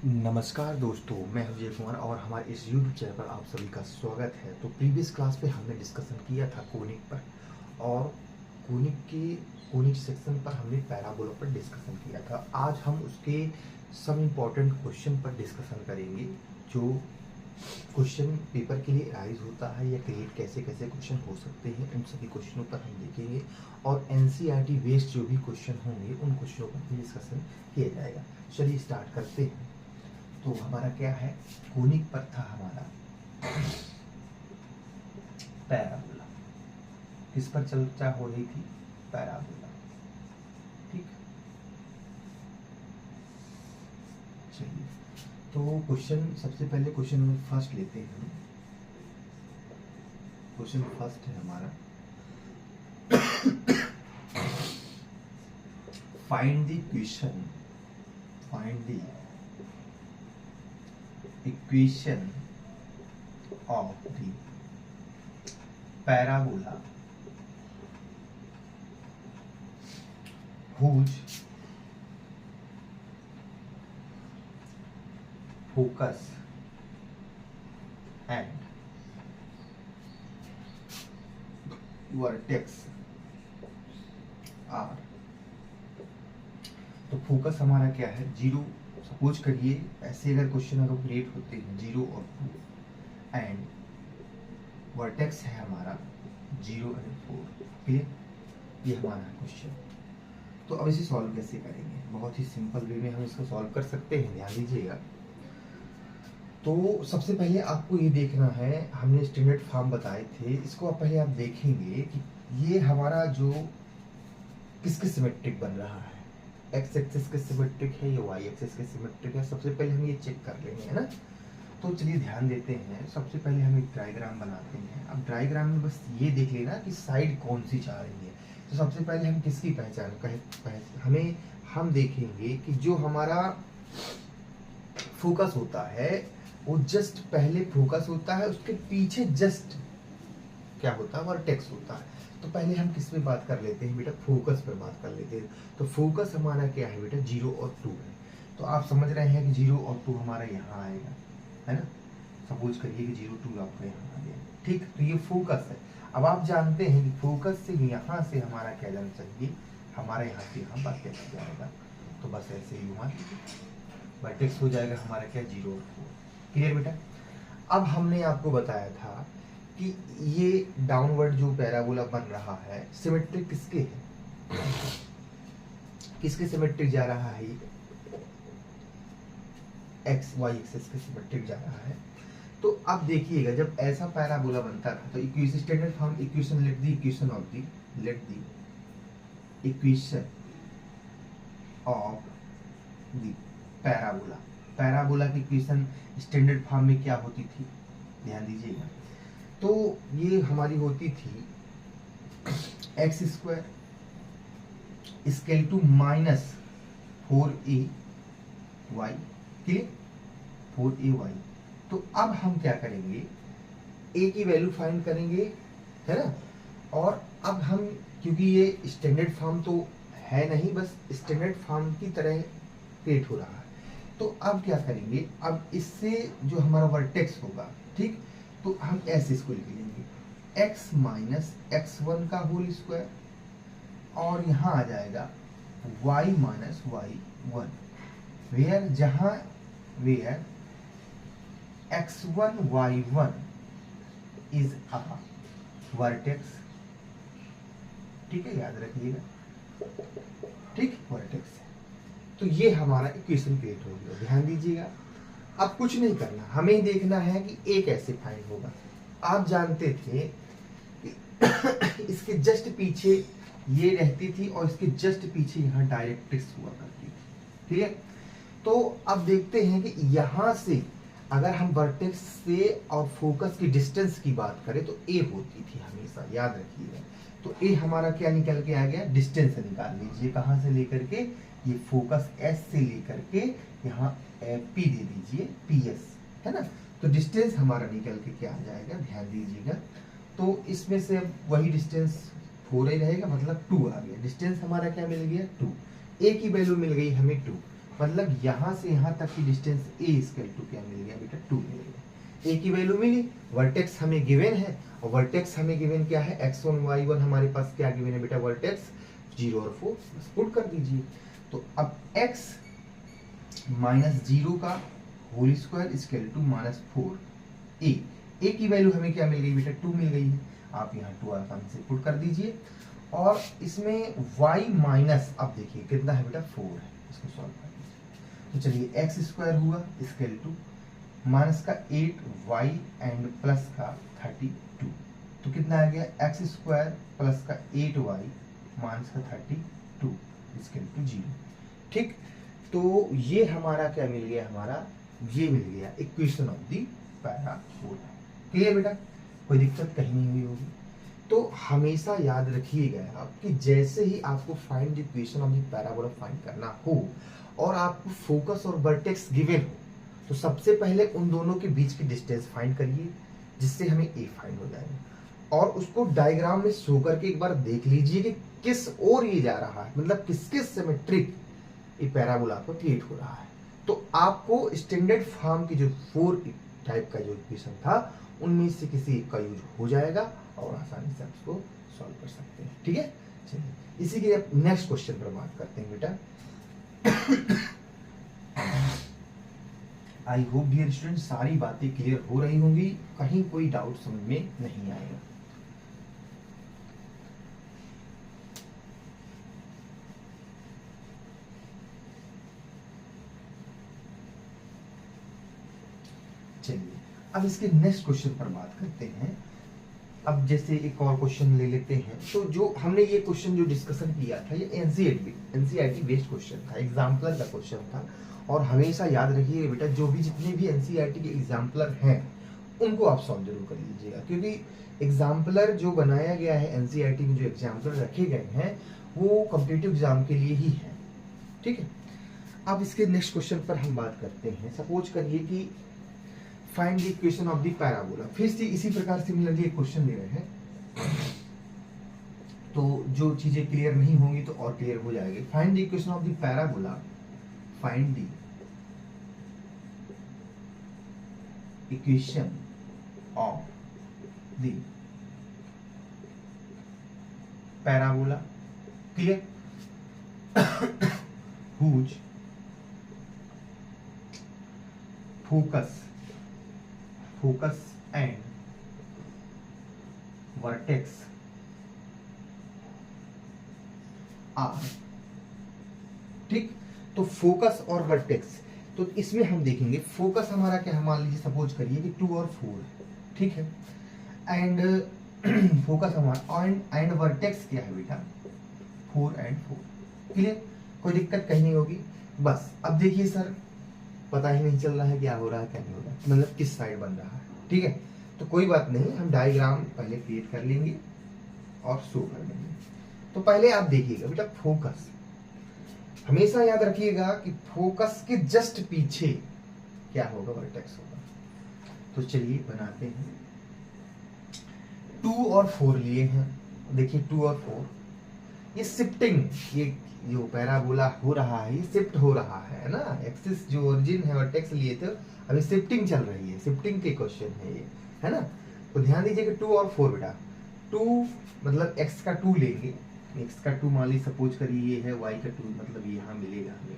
नमस्कार दोस्तों, मैं विजय कुमार और हमारे इस YouTube चैनल पर आप सभी का स्वागत है। तो प्रीवियस क्लास में हमने डिस्कशन किया था कोनिक पर और कोनिक सेक्शन पर हमने पैराबोला पर डिस्कशन किया था। आज हम उसके सम इम्पोर्टेंट क्वेश्चन पर डिस्कशन करेंगे जो क्वेश्चन पेपर के लिए राइज होता है या क्रिएट कैसे कैसे क्वेश्चन हो सकते हैं, उन सभी क्वेश्चनों पर हम देखेंगे और NCERT बेस्ड जो भी क्वेश्चन होंगे उन क्वेश्चनों पर भी डिस्कशन किया जाएगा। चलिए स्टार्ट करते हैं। तो हमारा क्या है, कोनिक पर था हमारा पैराबोला। किस पर चर्चा हो रही थी? पैराबोला। ठीक, चलिए तो क्वेश्चन सबसे पहले क्वेश्चन नंबर फर्स्ट लेते हैं हम। क्वेश्चन फर्स्ट है हमारा find the equation of the parabola whose focus and vertex are। तो फोकस हमारा क्या है? जीरो। सपोज करिए ऐसे अगर क्वेश्चन अगर क्रिएट होते हैं 0 और 2 एंड वर्टेक्स है हमारा 0 एंड 4। क्लियर? ये हमारा क्वेश्चन। तो अब इसे सॉल्व कैसे करेंगे? बहुत ही सिंपल वे में हम इसको सॉल्व कर सकते हैं, ध्यान दीजिएगा। तो सबसे पहले आपको ये देखना है, हमने स्टैंडर्ड फॉर्म बताए थे, इसको आप पहले आप देखेंगे कि ये हमारा जो किसके सिमेट्रिक बन रहा है। एक्स एक्सिस के सिमेट्रिक है या वाई एक्सिस के सिमेट्रिक है? सबसे पहले हम ये चेक कर लेंगे, है ना। तो चलिए ध्यान देते हैं। सबसे पहले हम एक डायग्राम बनाते हैं। अब डायग्राम में बस ये देख लेना कि साइड कौन सी जा रही है। तो सबसे पहले हम किसकी पहचान हम देखेंगे कि जो हमारा फोकस होता है वो जस्ट पहले फोकस होता है, उसके पीछे जस्ट क्या होता है? वर्टेक्स होता है। तो पहले हम किस पे बात कर लेते हैं बेटा? फोकस पे बात कर लेते हैं। तो फोकस हमारा क्या है बेटा? 0 और 2 है। तो आप समझ रहे हैं कि 0 और 2 हमारा यहाँ आएगा, है ना। सपोज करिए कि 0 2 आपका यहाँ आ गया। ठीक, तो ये फोकस है। अब आप जानते हैं कि फोकस से यहाँ से हमारा क्या जाना चाहिए? हमारा यहाँ से यहाँ वर्टेक्स जाएगा। तो बस ऐसे ही घुमा दीजिए, वर्टेक्स हो जाएगा हमारा क्या? 0 और 4। क्लियर बेटा? अब हमने आपको बताया था कि ये डाउनवर्ड जो पैराबोला बन रहा है सिमेट्रिक किसके है? किसके सिमेट्रिक जा रहा है? ये एक्स वाई एक्सिस के सिमेट्रिक जा रहा है। तो अब देखिएगा, जब ऐसा पैराबोला बनता था तो equation standard form equation let the equation of the parabola. Parabola की इक्वेशन स्टैंडर्ड फॉर्म में क्या होती थी? ध्यान दीजिएगा। तो ये हमारी होती थी x square scale to minus 4ay। Clear? 4ay। तो अब हम क्या करेंगे? a की वैल्यू फाइंड करेंगे, है ना। और अब हम, क्योंकि ये स्टैंडर्ड फॉर्म तो है नहीं, बस स्टैंडर्ड फॉर्म की तरह क्रिएट हो रहा है। तो अब क्या करेंगे? अब इससे जो हमारा वर्टेक्स होगा, ठीक, तो हम ऐसे इसको लिख लेंगे x माइनस x1 का होल स्क्वायर और यहाँ आ जाएगा y माइनस y1, वेयर जहाँ where x1 y1 is a vertex. ठीक है, याद रखिएगा। ठीक, वर्टेक्स है। तो ये हमारा इक्वेशन क्रिएट हो गया। ध्यान दीजिएगा, अब कुछ नहीं करना, हमें देखना है कि ए कैसे फाइंड होगा। आप जानते थे कि इसके जस्ट पीछे ये रहती थी और इसके जस्ट पीछे यहाँ डायरेक्ट्रिक्स हुआ करती थी। ठीक है, तो अब देखते हैं कि यहाँ से अगर हम वर्टेक्स से और फोकस की डिस्टेंस की बात करें तो ए होती थी हमेशा, याद रखिएगा। तो ए हमारा क्या निकल के आ गया? डिस्टेंस निकाल लीजिए। कहाँ से लेकर के? ये फोकस एस से लेकर के यहाँ पी दे दीजिए, PS, है ना। तो डिस्टेंस हमारा निकल के क्या आ जाएगा? ध्यान दीजिएगा। तो इसमें से वही डिस्टेंस 4 ही रहेगा, मतलब 2 आ गया। डिस्टेंस हमारा क्या मिल गया? 2। ए की वैल्यू मिल गई हमें 2 मतलब यहाँ से यहाँ तक की डिस्टेंस ए इक्वल टू क्या मिल गया बेटा 2 मिल गया। ए की वैल्यू मिली, वर्टेक्स हमें गिवन है और वर्टेक्स हमें गिवन क्या है x1 y1 हमारे पास क्या गिवन है बेटा वर्टेक्स 0 और 4 पुट कर दीजिए। तो अब x माइनस 0 का whole square equal to minus 4 a की वैल्यू हमें क्या मिल गई बेटा 2 मिल गई है, आप यहाँ 2 आसानी से पुट कर दीजिए। और इसमें y माइनस अब देखिए कितना है बेटा 4 है, इसको सॉल्व कर दीजिए। तो चलिए एक्स स्क्वायर हुआ इक्वल टू माइनस का 8y एंड प्लस का 32, तो कितना आ गया एक्स स्क्वायर प्लस का 8y माइनस का 32 इक्वल टू 0। ठीक, तो ये हमारा क्या मिल गया, हमारा ये मिल गया equation of the parabola. Clear बेटा, कोई दिक्कत कहीं नहीं हुई होगी। तो हमेशा याद रखिएगा आप कि जैसे ही आपको find the equation of the parabola find करना हो और आपको फोकस और वर्टेक्स गिवन हो, तो सबसे पहले उन दोनों के बीच की डिस्टेंस फाइंड करिए जिससे हमें ए फाइंड हो जाएगा, और उसको डायग्राम में शो करके एक बार देख लीजिए कि किस ओर ये जा रहा है, मतलब किसके सिमेट्रिक ये पैराबोला आपको क्रिएट हो रहा है। तो आपको स्टैंडर्ड फॉर्म की जो 4 टाइप का जो इक्वेशन था उनमें से किसी एक का यूज हो जाएगा और आसानी से आप उसको सॉल्व कर सकते हैं। ठीक है, चलिए इसी के नेक्स्ट क्वेश्चन पर बात करते हैं बेटा। आई होप डियर स्टूडेंट सारी बातें क्लियर हो रही होंगी, कहीं कोई डाउट समझ में नहीं आएगा। चलिए अब इसके नेक्स्ट क्वेश्चन पर बात करते हैं। अब जैसे एक और क्वेश्चन ले लेते हैं, तो जो हमने ये क्वेश्चन जो डिस्कशन किया था ये एनसीईआरटी बेस्ड क्वेश्चन था, एग्जाम्पलर का क्वेश्चन था। और हमेशा याद रखिए बेटा जो भी जितने भी एनसीईआरटी के एग्जाम्पलर हैं उनको आप सॉल्व जरूर कर लीजिएगा, क्योंकि एग्जाम्पलर जो बनाया गया है एनसीईआरटी में जो एग्जाम्पलर रखे गए हैं वो कॉम्पिटिटिव एग्जाम के लिए ही है। ठीक है, अब इसके नेक्स्ट क्वेश्चन पर हम बात करते हैं। सपोज करिए कि find the equation of the parabola, फिर से इसी प्रकार सिमिलरली एक क्वेश्चन ले रहे हैं, तो जो चीजें क्लियर नहीं होंगी तो और क्लियर हो जाएगी। Find the equation of the parabola, find the equation of the parabola, clear, whose focus and vertex are, ठीक। तो फोकस और वर्टेक्स, तो इसमें हम देखेंगे फोकस हमारा क्या है, मान लीजिए सपोज करिए कि 2 और 4, ठीक है, एंड फोकस हमारा एंड वर्टेक्स क्या है बेटा 4 and 4। क्लियर, कोई दिक्कत कहीं नहीं होगी। बस अब देखिए सर पता ही नहीं चल रहा है क्या हो रहा है क्या नहीं हो रहा है, मतलब किस साइड बन रहा है। ठीक है, तो कोई बात नहीं, हम डायग्राम पहले क्रिएट कर लेंगे और शो कर लेंगे। तो पहले आप देखिएगा बेटा फोकस, हमेशा याद रखिएगा कि फोकस के जस्ट पीछे क्या होगा, वर्टेक्स होगा। तो चलिए बनाते हैं। 2 और 4 लिए हैं, देखिए 2 और 4 ये शिफ्टिंग, ये जो पैराबोला हो रहा है ये शिफ्ट हो रहा है ना, एक्सिस जो ओरिजिन है वर्टेक्स लिए थे अभी शिफ्टिंग चल रही है, शिफ्टिंग के क्वेश्चन है ये, है ना। तो ध्यान दीजिए कि 2 और 4 बेटा, 2 मतलब x का 2 लेंगे, x का 2 मान ली सपोज करिए ये है, y का 2 मतलब यहाँ मिलेगा हमें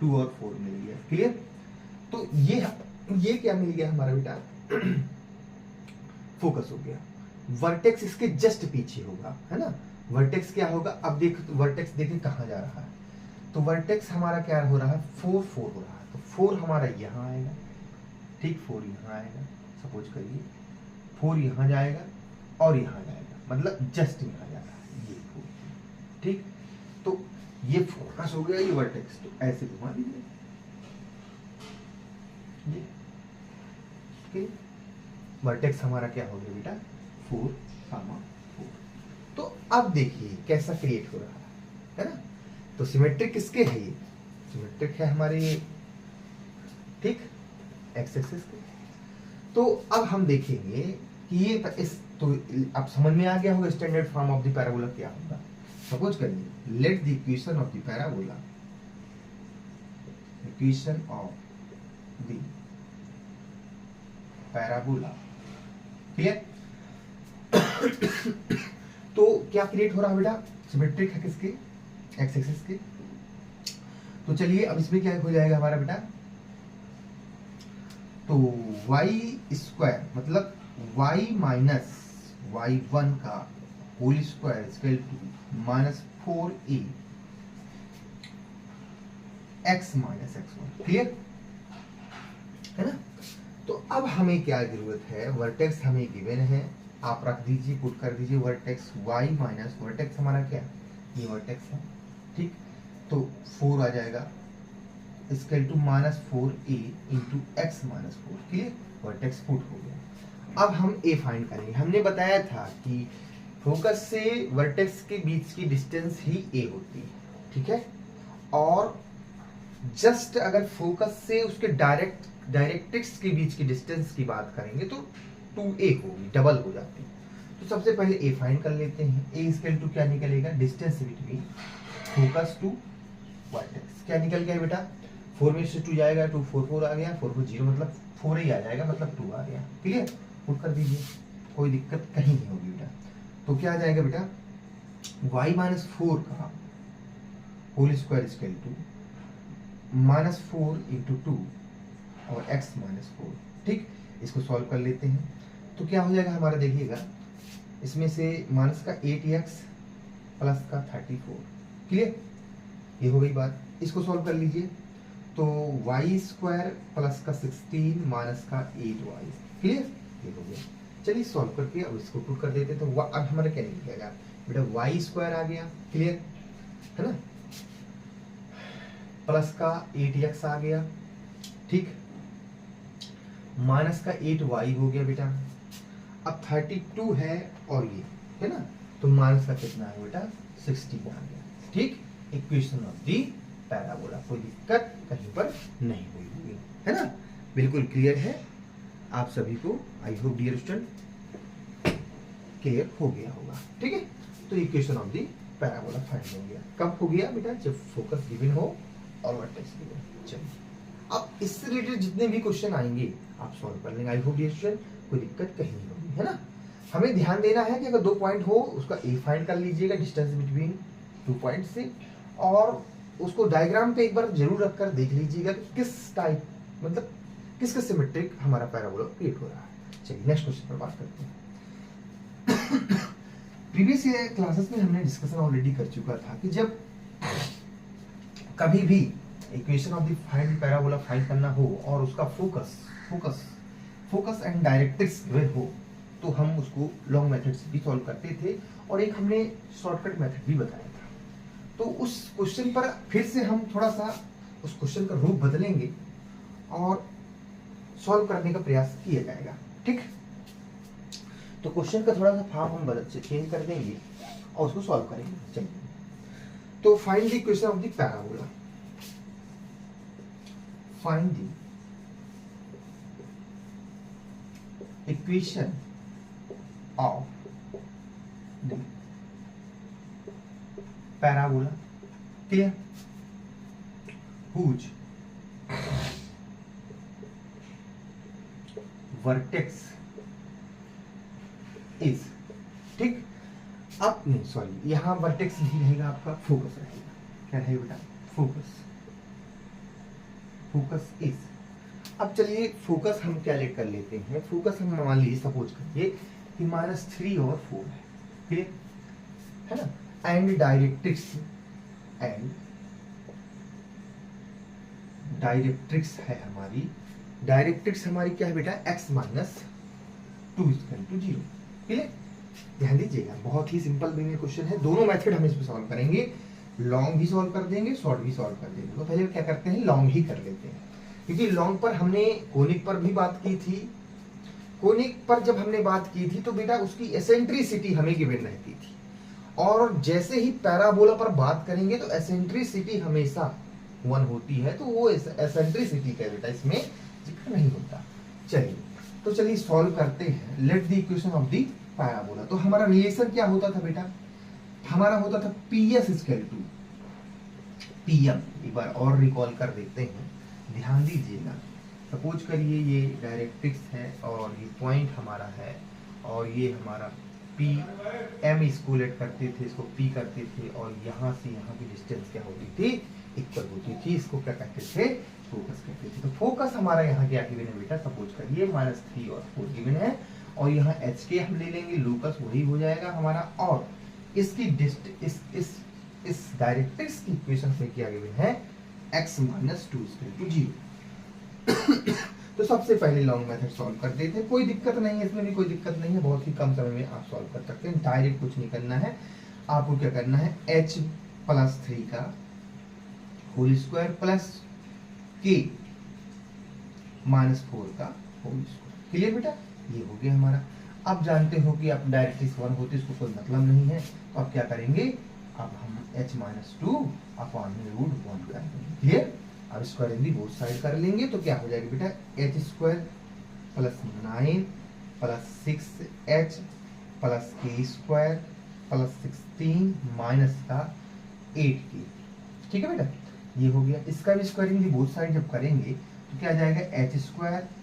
2 और 4 मिल गया। क्लियर, तो ये क्या मिल गया हमारा बेटा फोकस हो गया। वर्टेक्स इसके जस्ट पीछे होगा, है ना। वर्टेक्स क्या होगा, अब देख वर्टेक्स देखिए कहाँ जा रहा है, तो वर्टेक्स हमारा क्या हो रहा है 4 4 हो रहा है, तो 4 हमारा यहाँ आएगा, ठीक, 4 यहाँ आएगा, सपोज करिए 4 यहाँ जाएगा और यहाँ जाएगा, मतलब जस्ट यहाँ जा रहा है ये 4, ठीक। तो ये फोकस हो गया, ये वर्टेक्स, तो ऐसे घुमा दीजिए ये, वर्टेक्स हमारा क्या हो गया बेटा 4, 4। तो अब देखिए कैसा क्रिएट हो रहा है ना। तो सिमेट्रिक किसके है, ये सिमेट्रिक है हमारे ये, ठीक, एक्स एक्सिस के। तो अब हम देखेंगे कि ये तो अब समझ में आ गया होगा standard form of the parabola क्या होगा। सपोज करिए let the equation of the parabola equation of the parabola. Clear? तो क्या क्रिएट हो रहा है बेटा? सिमेट्रिक है किसके? एक्स एक्सिस के। तो चलिए अब इसमें क्या हो जाएगा हमारा बेटा? तो y स्क्वायर मतलब y माइनस y1 का whole square equal to minus 4a x minus x1। Clear है ना? तो अब हमें क्या जरूरत है? वर्टेक्स हमें गिवन है, आप रख दीजिए, पुट कर दीजिए वर्टेक्स y माइनस वर्टेक्स हमारा क्या? ये वर्टेक्स है, ठीक? तो 4 आ जाएगा equal to minus 4a into x minus 4। Clear? Vertex put हो गया। अब हम a फाइंड करेंगे। हमने बताया था कि फोकस से वर्टेक्स के बीच की डिस्टेंस ही a होती है, ठीक है? और जस्ट अगर फोकस से उसके डायरेक्ट्रिक्स के बीच की डिस्टेंस की बात करेंगे तो 2a होगी, डबल हो जाती है। तो सबसे पहले a फाइंड कर लेते हैं। a इक्वल टू क्या निकलेगा? Distance between focus to vertex. क्या निकल गया बेटा? 4 में से 2 जाएगा, 2 4 4 आ गया, 4 4 0 मतलब 4 ही आ जाएगा, मतलब 2 आ गया। क्लियर? पुट कर दीजिए, कोई दिक्कत कहीं नहीं होगी बेटा। तो क्या आ जाएगा बेटा? y माइनस 4 का whole square equal to minus 4 into 2 और x माइनस 4। ठीक, इसको सॉल्व कर लेते हैं। तो क्या हो जाएगा हमारा? देखिएगा, इसमें से माइनस का 8x प्लस का 34। क्लियर? ये हो गई बात। इसको सॉल्व कर लीजिए तो y स्क्वायर प्लस का 16 माइनस का 8y। क्लियर? ये हो गया। चलिए सॉल्व करके अब इसको पुट कर देते। तो अब हमारा क्या निकलेगा बेटा? y स्क्वायर आ गया, क्लियर है ना, प्लस का 8x आ गया, ठीक, माइनस का 8y हो गया बेटा। अब 32 है और ये है ना, तो माइनस का कितना है बेटा? 16 आ गया। ठीक, इक्वेशन ऑफ दी पैराबोला। कोई दिक्कत कहीं पर नहीं हुई होगी, है ना? बिल्कुल क्लियर है आप सभी को। I hope dear student clear हो गया होगा। ठीक है, तो equation of the parabola find हो गया। कब हो गया बेटा? जब फोकस गिवन हो और वर्टेक्स गिवन। चलिए अब इससे रिलेटेड जितने भी क्वेश्चन आएंगे आप सॉल्व कर लेंगे। आई होप डियर स्टूडेंट कोई दिक्कत कहीं नहीं होगी, है ना? हमें ध्यान देना है कि अगर 2 पॉइंट हो उसका ए फाइंड कर लीजिएगा डिस्टेंस बिटवीन 2 पॉइंट से, और उसको डायग्राम पे एक बार जरूर रखकर देख लीजिएगा किस टाइप, मतलब किसका सिमेट्रिक हमारा पैराबोला क्रिएट हो रहा है। चलिए नेक्स्ट क्वेश्चन पर बात करते हैं। प्रीवियस क्लासेस में हमने डिस्कशन ऑलरेडी कर चुका था कि जब कभी भी equation of the find parabola find करना हो और उसका फोकस एंड डायरेक्ट्रिक्स गिवन हो तो हम उसको लॉन्ग मेथड से भी सॉल्व करते थे, और एक हमने शॉर्टकट मेथड भी बताया था। तो उस क्वेश्चन पर फिर से हम थोड़ा सा उस क्वेश्चन का रूप बदलेंगे और सॉल्व करने का प्रयास किया जाएगा। ठीक, तो क्वेश्चन का थोड़ा सा फॉर्म हम बदल से चेंज कर देंगे और उसको सॉल्व करेंगे। चलिए, तो find the equation of the parabola. Find the equation of the parabola, clear, whose vertex is, ठीक। अब नहीं, सॉरी, यहां वर्टेक्स नहीं रहेगा, आपका फोकस रहेगा। क्या रहेगा बेटा? Focus is. अब चलिए फोकस हम क्या ले कर लेते हैं। फोकस हम मान लीजिए सपोज करिए कि -3 और 4 है, क्लियर है ना, एंड डायरेक्ट्रिक्स है हमारी। डायरेक्ट्रिक्स हमारी क्या है बेटा? x minus 2 = 0। क्लियर? ध्यान दीजिएगा, बहुत ही सिंपल वे क्वेश्चन है। दोनों मेथड हम इसमें सॉल्व करेंगे, लॉन्ग भी सॉल्व कर देंगे, शॉर्ट भी सॉल्व कर देंगे। तो पहले क्या करते हैं, लॉन्ग ही कर लेते हैं, क्योंकि लॉन्ग पर हमने कोनिक पर भी बात की थी। कोनिक पर जब हमने बात की थी तो बेटा उसकी एसेंट्रिसिटी हमें गिवन रहती थी, और जैसे ही पैराबोला पर बात करेंगे तो एसेंट्रिसिटी हमेशा 1 होती है, तो वो एसेंट्रिसिटी का बेटा इसमें जिक्र नहीं होता। चलिए, तो चलिए सॉल्व करते हैं। Let the equation of the parabola. तो हमारा रिलेशन क्या होता था बेटा? हमारा होता था PS = PM। एक बार और रिकॉल कर देते हैं। ध्यान दीजिएगा, सपोज करिए ये डायरेक्ट्रिक्स है और ये पॉइंट हमारा है और ये हमारा पी एम, इसको लेट करते थे, इसको पी करते थे और यहाँ से यहाँ की डिस्टेंस क्या होती थी, इक्वल होती थी। इसको क्या कहते थे, फोकस कहते थे। तो फोकस हमारा यहाँ क्या गिवन है बेटा, सपोज करिए -3 और 4 गिवन है और यहाँ एच के हम ले लेंगे, लोकस वही हो जाएगा हमारा। और इसकी इस डायरेक्ट्रिक्स की इक्वेशन में क्या गिवन है, x - 2 = 0। तो सबसे पहले लॉन्ग मेथड सॉल्व कर देते हैं, कोई दिक्कत नहीं है, इसमें भी कोई दिक्कत नहीं है, बहुत ही कम समय में आप सॉल्व कर सकते हैं। डायरेक्ट कुछ नहीं करना है, आपको क्या करना है, h + 3 का होल स्क्वायर प्लस k - 4 का होल स्क्वायर। क्लियर बेटा, ये हो गया हमारा। अब जानते हो कि आप डायरेक्ट्रिक्स 1 होती है, इसको कोई मतलब नहीं है, तो अब क्या करेंगे, अब हम h - 2 अपॉन √1 कर देंगे। क्लियर, अब स्क्वायर इन दी बोथ साइड कर लेंगे तो क्या हो जाएगा बेटा, h² + 9 + 6h + k² + 16 माइनस का 8k। ठीक है बेटा, ये हो गया। इसका भी स्क्वायर इन दी बोथ साइड जब करेंगे तो क्या आ जाएगा, h²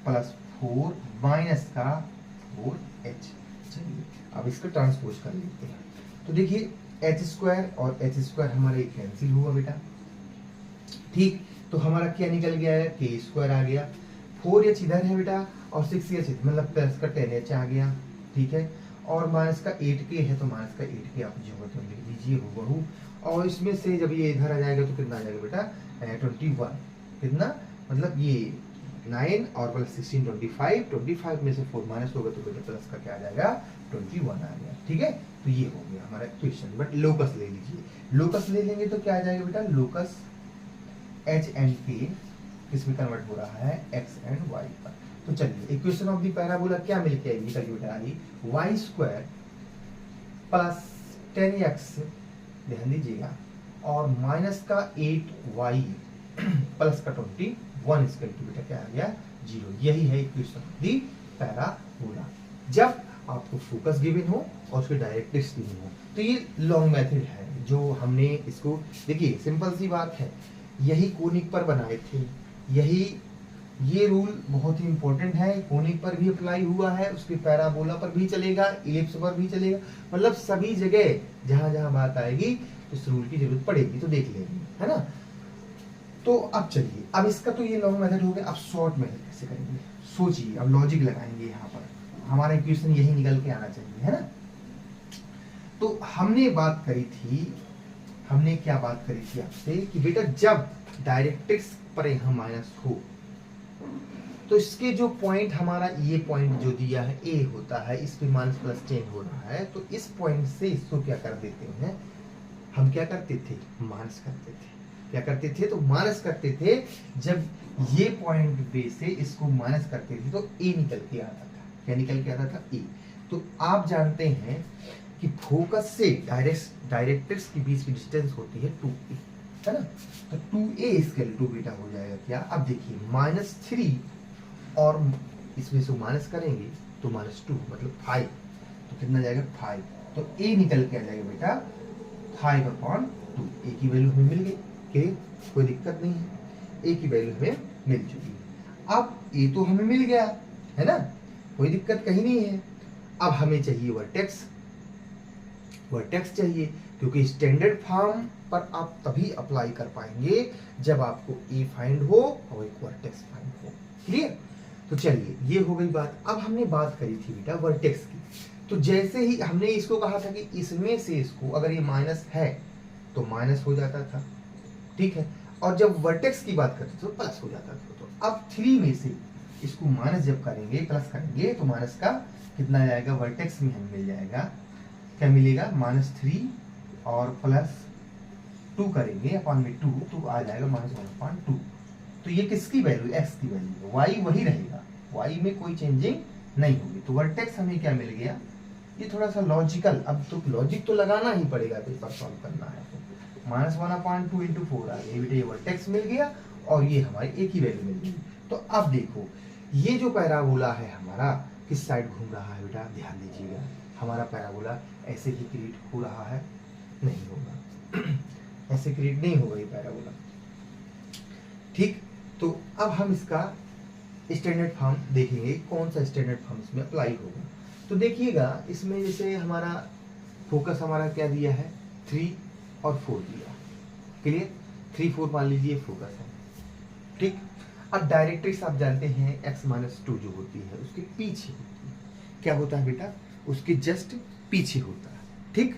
+ 4 माइनस का 4h। चलिए अब इसका ट्रांसपोज कर लेते हैं। तो देखिए h² और h² हमारा ये कैंसिल हुआ बेटा, ठीक। तो हमारा क्या निकल गया है, k² आ गया, 4h इधर है बेटा और 6h मतलब प्लस का 10h आ गया, ठीक है। और माइनस का 8k है तो माइनस का 8k आप जो तो लिख लीजिए हूबहू। और इसमें से जब ये इधर आ जाएगा तो कितना आ जाएगा बेटा, 21। कितना मतलब ये 9 और प्लस 16 25 में से 4 माइनस होगा तो बेटा प्लस का क्या आ जाएगा, 21 आ गया। ठीक है, तो ये हो गया हमारा इक्वेशन। बट लोकस ले लीजिए, लोकस ले लेंगे तो क्या आ जाएगा बेटा, लोकस h एंड k किसमें कन्वर्ट हो रहा है, x एंड y पर। तो चलिए इक्वेशन ऑफ द पैराबोला क्या मिल के आएगी बेटा, आई y² प्लस 10x, ध्यान दीजिएगा, और माइनस का 8y प्लस का 21 इसका बेटा क्या आ गया, 0। यही है इक्वेशन ऑफ द पैराबोला जब आपको फोकस गिवन हो और उसके डायरेक्ट्रिक्स गिवन हो। तो ये लॉन्ग मेथड है जो हमने इसको, देखिए सिंपल सी बात है, यही कोनिक पर बनाए थे, यही ये रूल बहुत ही इंपॉर्टेंट है, कोनिक पर भी अप्लाई हुआ है, उसके पैराबोला पर भी चलेगा, इलिप्स पर भी चलेगा, मतलब सभी जगह जहां जहां बात आएगी इस रूल की जरूरत पड़ेगी, तो देख लेंगे, है ना। तो अब चलिए, अब इसका तो ये लॉन्ग मेथड हो गया, अब शॉर्ट मेथड कैसे करेंगे, सोचिए, अब लॉजिक लगाएंगे यहाँ पर, हमारा इक्वेशन यही निकल के आना चाहिए, है ना। तो हमने बात करी थी, हमने क्या बात करी थी आपसे कि बेटा जब डायरेक्ट्रिक्स पर यहाँ माइनस हो तो इसके जो पॉइंट, हमारा ये पॉइंट जो दिया है ए होता है, इस पे माइनस प्लस चेंज हो रहा है, तो इस पॉइंट से इसको क्या कर देते हैं, हम क्या करते थे, माइनस करते थे। क्या करते थे, तो माइनस करते थे। जब ये पॉइंट बे से इसको माइनस करते थे तो ए निकल के आता था। क्या निकल के आता था, ए। तो आप जानते हैं कि फोकस से डायरेक्ट्रिक्स के बीच की डिस्टेंस होती है 2a, है ना। तो 2a इसके लिए 2 बेटा हो जाएगा क्या, अब देखिए -3 और इसमें से माइनस करेंगे तो -2 मतलब 5, तो कितना जाएगा 5। तो a निकल के आ जाएगा बेटा 5/2। a की वैल्यू हमें मिल गई, के कोई दिक्कत नहीं है, a की वैल्यू हमें मिल चुकी है। अब a तो हमें मिल गया, है ना, कोई दिक्कत कहीं नहीं है। अब हमें चाहिए वर्टेक्स, वर्टेक्स चाहिए, क्योंकि स्टैंडर्ड फॉर्म पर आप तभी अप्लाई कर पाएंगे जब आपको ए फाइंड हो और एक वर्टेक्स फाइंड हो। क्लियर, तो चलिए ये हो गई बात। अब हमने बात करी थी बेटा वर्टेक्स की, तो जैसे ही हमने इसको कहा था कि इसमें से इसको अगर ये माइनस है तो माइनस हो जाता था, ठीक है, और जब वर्टेक्स की बात करते तो प्लस हो जाता था। तो अब 3 में से इसको माइनस जब करेंगे, प्लस करेंगे, तो माइनस का कितना जाएगा, वर्टेक्स में हमें मिल जाएगा, क्या मिलेगा, -3 और +2 करेंगे अपॉन में 2 तो आ जाएगा -1/2। तो ये किसकी वैल्यू, x की वैल्यू, y वही रहेगा, y में कोई चेंजिंग नहीं होगी। तो वर्टेक्स हमें क्या मिल गया, ये थोड़ा सा लॉजिकल, अब तो लॉजिक तो लगाना ही पड़ेगा पेपर सॉल्व करना है, तो -1/2 × 4 आ गया बेटा, ये वर्टेक्स मिल गया और ये हमारी एक ही वैल्यू मिल गई। तो अब देखो ये जो पैराबोला है हमारा किस साइड घूम रहा है बेटा, ध्यान दीजिएगा, हमारा पैराबोला ऐसे ही क्रिएट हो रहा है, नहीं होगा ऐसे क्रिएट नहीं होगा ये पैराबोला, ठीक। तो अब हम इसका स्टैंडर्ड फॉर्म देखेंगे, कौन सा स्टैंडर्ड फॉर्म इसमें अप्लाई होगा। तो देखिएगा इसमें जैसे हमारा फोकस हमारा क्या दिया है, 3 और 4 दिया, क्लियर। 3 4 मान लीजिए फोकस है, ठीक। अब डायरेक्ट्रिक्स आप जानते हैं x-2 जो होती है उसके पीछे होती है, क्या होता है बेटा, उसके जस्ट पीछे होता है, ठीक।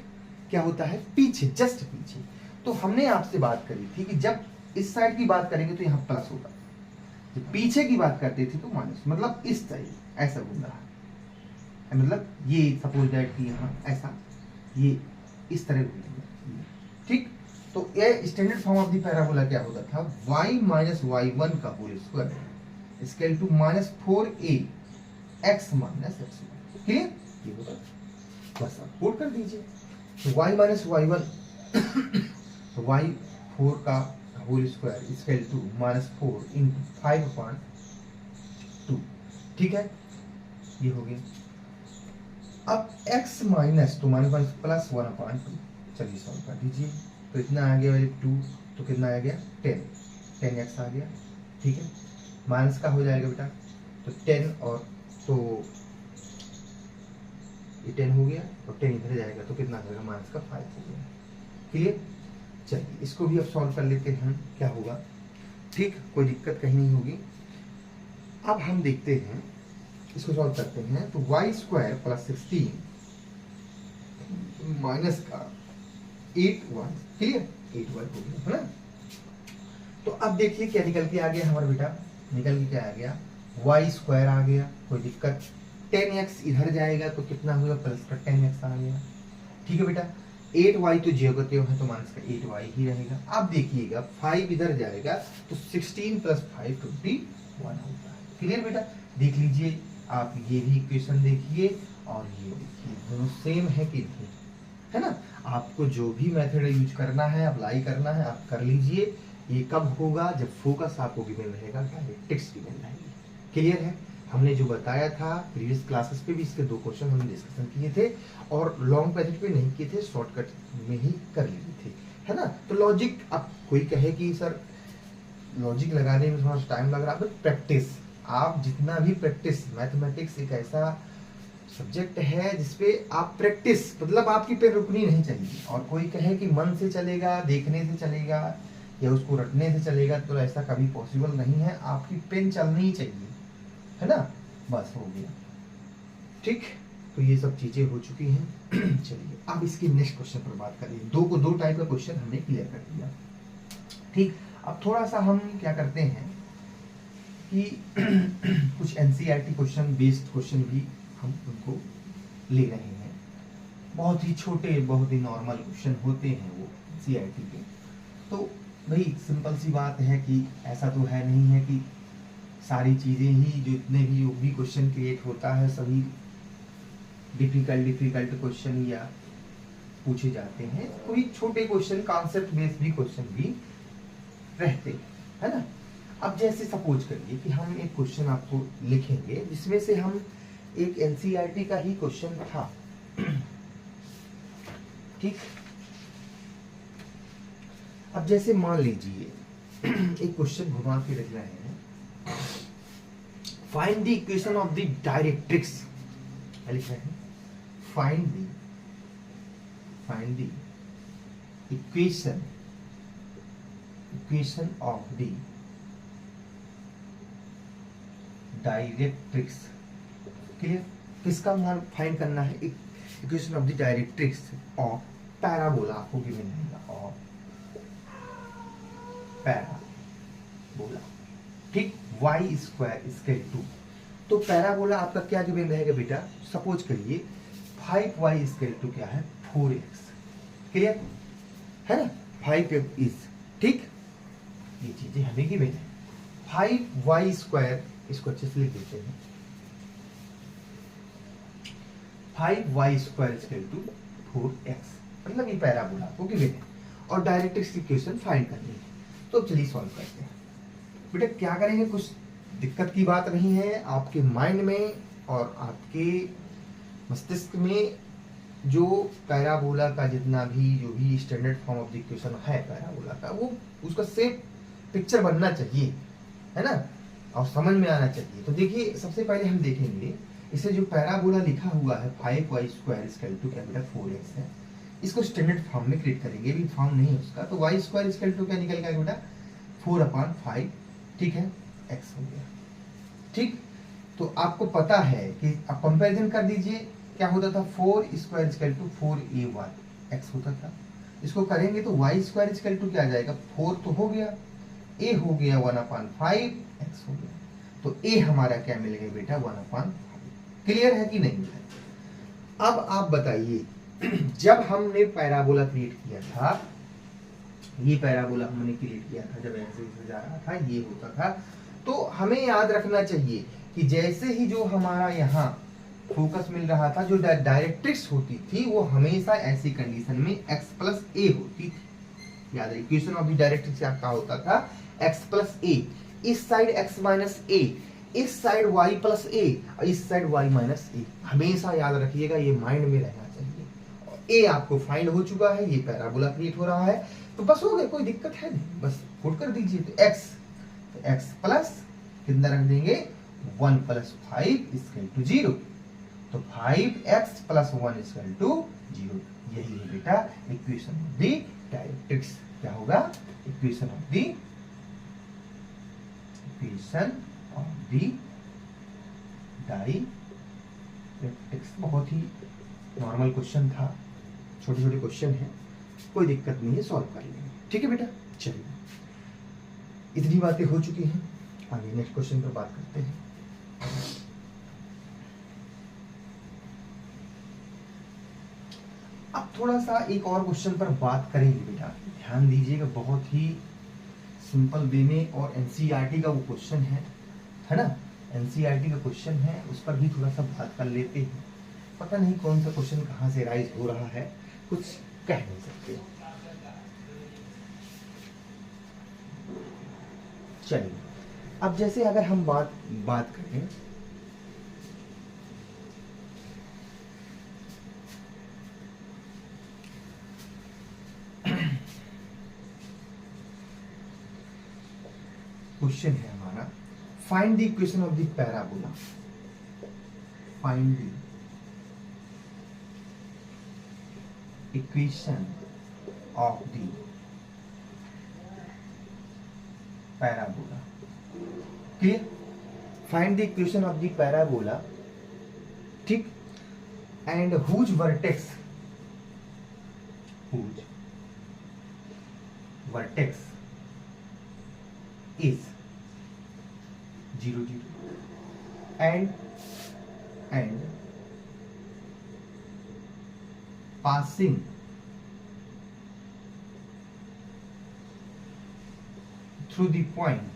क्या होता है, पीछे, जस्ट पीछे। तो हमने आपसे बात करी थी कि जब इस साइड की बात करेंगे तो यहाँ प्लस होगा, जब पीछे की बात करते थे तो माइनस, मतलब इस तरह ऐसा घूम रहा है, मतलब ये सपोज दैट कि यहाँ ऐसा ये इस तरह घूमेगा, ठीक। तो ये standard form of the parabola क्या होता था, y माइनस y1 का whole square equal to -4a x minus x1, clear. ये होगा, बस आप पुट कर दीजिए। तो y माइनस y1 तो y4 का whole square equal to -4 into 5/2, ठीक है, ये हो गया। अब x माइनस तो माइनस प्लस 1/2, चलिए सॉल्व कर दीजिए। तो इतना आ गया 2, तो कितना आ गया 10x आ गया, ठीक है। माइनस का हो जाएगा बेटा, तो 10 और तो ये 10 हो गया और 10 इधर जाएगा तो कितना आ जाएगा, माइनस का 5 हो गया, क्लियर। चलिए इसको भी अब सॉल्व कर लेते हैं हम, क्या होगा, ठीक, कोई दिक्कत कहीं नहीं होगी। अब हम देखते हैं इसको सॉल्व करते हैं। तो y² प्लस 16 माइनस का 8y, क्लियर, 8y हो गया, है ना। तो अब देखिए क्या निकल के आ गया हमारा बेटा, निकल के क्या आ गया, y² आ गया, कोई दिक्कत। 10x इधर जाएगा तो कितना होगा, प्लस का 10x आ गया, ठीक है बेटा। 8y तो ज्योग्राफी है तो माइनस का 8y ही रहेगा। अब देखिएगा 5 इधर जाएगा तो 16 प्लस 5 21 होता है, क्लियर बेटा। देख लीजिए आप, ये भी इक्वेशन देखिए और ये देखिए, दोनों सेम है कि नहीं, है ना। आपको जो भी मेथड यूज करना है, अप्लाई करना है, आप कर लीजिए। ये कब होगा, जब फोकस आपको गिवन रहेगा, डायरेक्ट्रिक्स गिवन रहेगी, क्लियर है। हमने जो बताया था प्रीवियस क्लासेस पे भी इसके 2 क्वेश्चन हमने डिस्कशन किए थे और लॉन्ग पैसेज पे नहीं किए थे, शॉर्टकट में ही कर लिए थे, है ना। तो लॉजिक, अब कोई कहे कि सर लॉजिक लगाने में थोड़ा टाइम लग रहा है, बट प्रैक्टिस, आप जितना भी प्रैक्टिस, मैथमेटिक्स एक ऐसा सब्जेक्ट है जिसपे आप प्रैक्टिस, मतलब आपकी पेन रुकनी नहीं चाहिए। और कोई कहे कि मन से चलेगा, देखने से चलेगा या उसको रटने से चलेगा, तो ऐसा कभी पॉसिबल नहीं है, आपकी पेन चलनी चाहिए, है ना, बस हो गया, ठीक। तो ये सब चीजें हो चुकी हैं। चलिए अब इसके नेक्स्ट क्वेश्चन पर बात करें। 2 टाइप का क्वेश्चन हमने क्लियर कर दिया, ठीक। अब थोड़ा सा हम क्या करते हैं कि कुछ एनसीईआरटी क्वेश्चन बेस्ड क्वेश्चन भी हम उनको ले रहे हैं। बहुत ही छोटे, बहुत ही नॉर्मल क्वेश्चन होते हैं वो एनसीईआरटी के। तो भाई सिंपल सी बात है कि ऐसा तो है नहीं है कि सारी चीज़ें ही, जो इतने भी क्वेश्चन क्रिएट होता है सभी डिफिकल्ट क्वेश्चन या पूछे जाते हैं। कोई छोटे क्वेश्चन, कॉन्सेप्ट बेस्ड भी क्वेश्चन भी रहते हैं, है ना। अब जैसे सपोज करिए कि हम एक क्वेश्चन आपको लिखेंगे जिसमें से हम एक एनसीईआरटी का ही क्वेश्चन था, ठीक। अब जैसे मान लीजिए एक क्वेश्चन घुमा के रख रहे हैं, find the equation of the directrix, लिख रहे हैं find the equation of the directrix, clear. किसका मान फाइंड करना है, equation of the directrix of parabola, आपको गिवन रहेगा ऑफ पैराबोला, ठीक। y² इक्वल टू, तो पैराबोला आपका क्या गिवन रहेगा बेटा, सपोज करिए 5y इक्वल टू क्या है 4x, क्लियर है ना। 5x इज, ठीक, ये चीजें हमें गिवन है। 5y², इसको अच्छे से लिख देते हैं, 5y² इक्वल टू 4x, मतलब ये पैराबोला आपको गिवन है और डायरेक्ट्रिक्स इक्वेशन फाइंड करनी है। तो चलिए सॉल्व करते हैं बेटा। क्या करेंगे, कुछ दिक्कत की बात नहीं है, आपके माइंड में और आपके मस्तिष्क में जो पैराबोला का जितना भी, जो भी standard form of the equation है पैराबोला का, वो उसका सेफ पिक्चर बनना चाहिए, है ना, और समझ में आना चाहिए। तो देखिए सबसे पहले हम देखेंगे इसे जो पैराबोला लिखा हुआ है 5y स्क्वायर इक्वल टू क्या बेटा 4x है, इसको स्टैंडर्ड फॉर्म में क्रिएट करेंगे, अभी फॉर्म नहीं है उसका। तो y स्क्वायर इक्वल टू क्या निकल गया बेटा 4/5, ठीक है, x हो गया। ठीक, तो आपको पता है कि आप कंपैरिजन कर दीजिए, क्या होता था 4 square equal to 4ay x होता था। इसको करेंगे तो y स्क्वायर इक्वल टू क्या आ जाएगा 4 तो हो गया, a हो गया 1/5 x हो गया। तो a हमारा क्या मिल गया बेटा 1/5। क्लियर है कि नहीं है? अब आप बताइए जब हमने पैराबोला क्रिएट किया था, ये पैराबोला हमने क्रिएट किया था जब ऐसे जा रहा था, ये होता था, तो हमें याद रखना चाहिए कि जैसे ही जो हमारा यहाँ फोकस मिल रहा था, जो डायरेक्ट्रिक्स होती थी वो हमेशा ऐसी कंडीशन में x प्लस ए होती थी। याद है इक्वेशन ऑफ द डायरेक्ट्रिक्स क्या होता था, x प्लस ए, इस साइड x माइनस ए, इस साइड y प्लस ए, और इस साइड y माइनस ए। हमेशा याद रखिएगा, ये माइंड में रहना चाहिए। ए आपको फाइंड हो चुका है, ये पैराबोला क्रिएट हो रहा है, तो बस हो गया, कोई दिक्कत है नहीं, बस पुट कर दीजिए। तो x प्लस कितना रख देंगे 1 प्लस 5 इक्वल टू 0, तो 5x प्लस 1 इक्वल टू 0। यही है बेटा इक्वेशन ऑफ द डायरेक्ट्रिक्स। क्या होगा इक्वेशन ऑफ द डायरेक्ट्रिक्स। बहुत ही नॉर्मल क्वेश्चन था, छोटे छोटे क्वेश्चन है, कोई दिक्कत नहीं है, सॉल्व कर लेंगे। ठीक है बेटा, चलिए इतनी बातें हो चुकी हैं, आगे नेक्स्ट क्वेश्चन पर बात करते हैं। अब थोड़ा सा एक और क्वेश्चन पर बात करेंगे बेटा, ध्यान दीजिएगा, बहुत ही सिंपल वे में, और एनसीईआरटी का वो क्वेश्चन है ना, एनसीईआरटी का क्वेश्चन है, उस पर भी थोड़ा सा बात कर लेते हैं। पता नहीं कौन सा क्वेश्चन कहाँ से राइज हो रहा है, कुछ कह नहीं सकते। चलिए अब जैसे अगर हम बात करें, क्वेश्चन है हमारा find the equation of the parabola, find the equation of the parabola. Clear, find the equation of the parabola, ठीक, and whose vertex is 0 0 and passing through the point,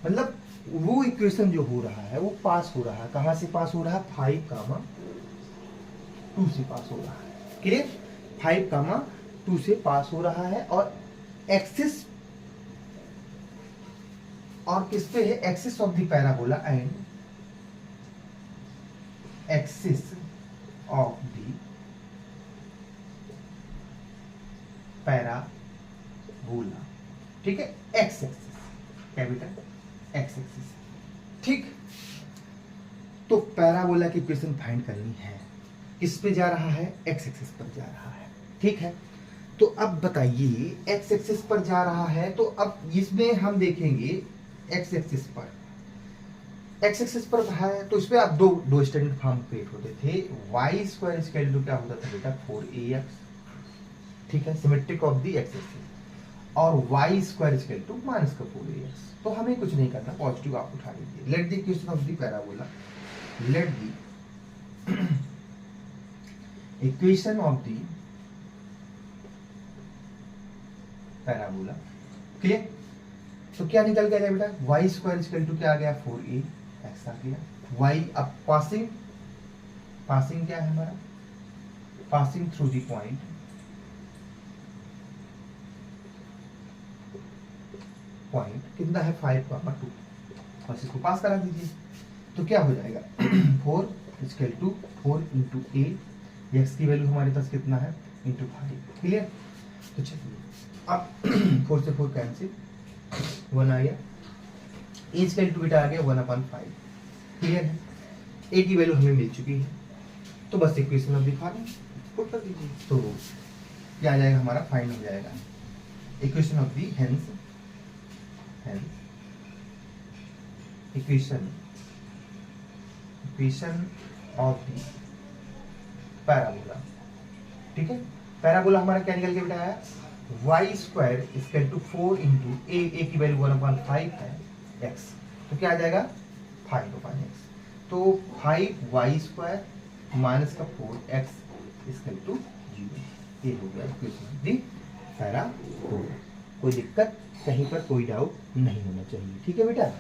मतलब वो इक्वेशन जो हो रहा है वो पास हो रहा है, कहां से पास हो रहा है 5,2 से पास हो रहा है। क्लियर, 5,2 से पास हो रहा है, और एक्सिस और किस पे है, axis of the parabola and axis of the parabola, ठीक है, x axis, capital x axis. ठीक, तो पैराबोला की इक्वेशन फाइंड करनी है, किस पे जा रहा है, एक्स एक्सिस पर जा रहा है। ठीक है, तो अब बताइए एक्स एक्सिस पर जा रहा है, तो अब इसमें हम देखेंगे एक्स एक्सिस पर है, तो इसमें आप दो स्टैंडर्ड फॉर्म क्रिएट होते थे। वाई स्क्वायर इक्वल टू क्या होता था बेटा 4ax, ठीक है, symmetric of the x axis, और y square equal to minus का 4ax। तो हमें कुछ नहीं करना, पॉजिटिव आप उठा लीजिए। Let the equation of the parabola, let the equation of the parabola. Clear, तो क्या निकल गया बेटा, वाई स्क्वायर इक्वल टू क्या आ गया 4ax आ गया। वाई अब पासिंग क्या है हमारा, पासिंग थ्रू द पॉइंट कितना है 5,2, बस इसको पास करा दीजिए, तो क्या हो जाएगा 4 equal to 4 into a, x की वैल्यू हमारे पास कितना है इंटू 5। क्लियर, तो चलिए अब 4 से 4 कैंसिल, 1 आ गया, ए स्क्वायर टू बीटा आ गया 1/5। क्लियर है, ए की वैल्यू हमें मिल चुकी है, तो बस इक्वेशन अब दिखा दें, पुट कर दीजिए, तो क्या आ जाएगा हमारा, फाइंड हो जाएगा equation of the hence equation of the parabola. ठीक है, पैराबोला हमारा क्या निकल के बेटा आया, y square equal to 4 into a की वैल्यू 1/5 है एक्स, तो क्या आ जाएगा 5/x, तो 5y स्क्वायर माइनस का 4x इक्वल टू 0। ये हो गया इक्वेशन ऑफ दी पैराबोला। कोई दिक्कत कहीं पर कोई डाउट नहीं होना चाहिए। ठीक है बेटा,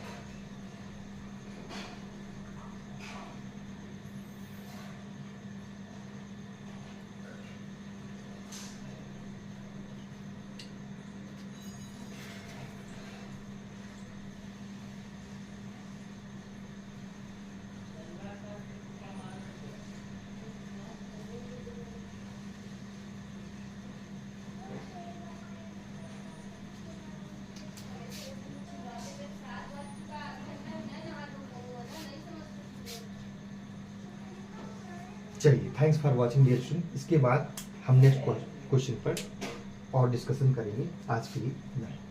चलिए thanks for watching dear student. इसके बाद हम नेक्स्ट क्वेश्चन पर और डिस्कशन करेंगे। आज के लिए नहीं।